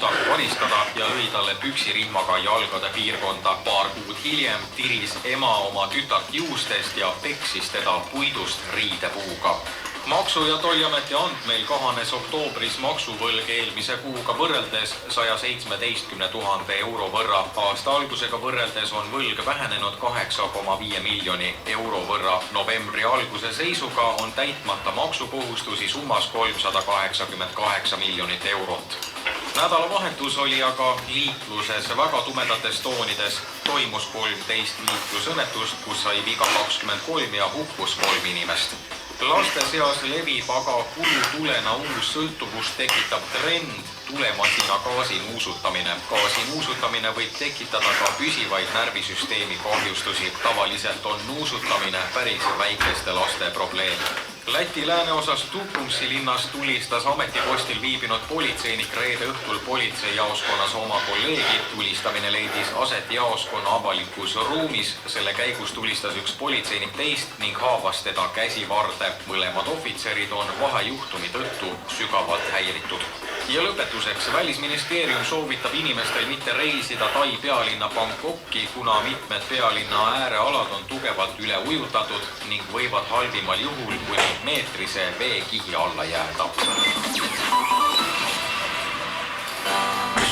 tütargu varistada ja lõi talle püksirihmaga jalgade piirkonda. Paar kuud hiljem tiris ema oma tütart juustest ja peksis teda puidust riidepuuga. Maksu- ja Tolliameti andmeil kahanes oktoobris maksuvõlg eelmise kuuga võrreldes 117 000 euro võrra. Aasta algusega võrreldes on võlg vähenenud 8,5 miljoni euro võrra. Novembri alguse seisuga on täitmata maksukohustusi summas 388 miljonit eurot. Nädalavahetus oli aga liikluses väga tumedates toonides. Toimus 13 liiklusõnnetust, kus sai viga 23 ja hukkus 3 inimest. Laste seas levib aga kulutulena uus sõltuvust tekitav trend tulemasina gaasi nuusutamine. Gaasi nuusutamine võib tekitada ka püsivaid närvisüsteemi kahjustusi. Tavaliselt on nuusutamine päris väikeste laste probleem. Läti lääneosas Tukumsi linnas tulistas ametipostil viibinud politseinik reede õhtul politseijaoskonnas oma kolleegi. Tulistamine leidis aset jaoskonna avalikus ruumis. Selle käigus tulistas üks politseinik teist ning haavas teda käsivarde. Mõlemad ohvitserid on vahejuhtumi tõttu sügavalt häiritud. Ja lõpetuseks, Välisministeerium soovitab inimestel mitte reisida Tai pealinna Bangkoki, kuna mitmed pealinna äärealad on tugevalt üle ujutatud ning võivad halvimal juhul kuni meetrise veekihi alla jääda.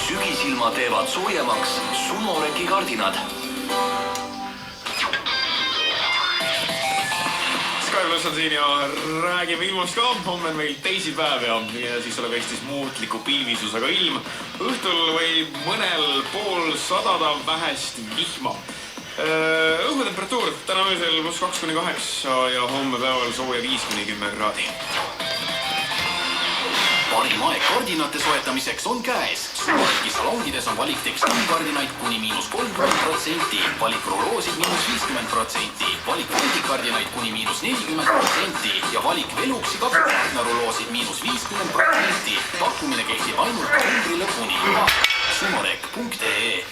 Sügisilma teevad soojemaks Sumoreki kardinad. Skyblus on siin ja räägime ilmast ka. Homme on meil teisipäev ja siis tuleb Eestis muutliku pilvisusega ilm. Õhtul võib mõnel pool sadada vähest vihma. Õhutemperatuur täna öösel +2–8 ja homme päeval sooja 5–10 kraadi. Parim aeg kardinate soetamiseks on käes. Sumoreki salongides on valik tekstiilikardinaid kuni –30%, valik ruloosid –50%, valik voldikardinaid kuni –40% ja valik Veluxi 2 ruloosid –50%. Pakkumine kehtib ainult novembri lõpuni. Sumorek.ee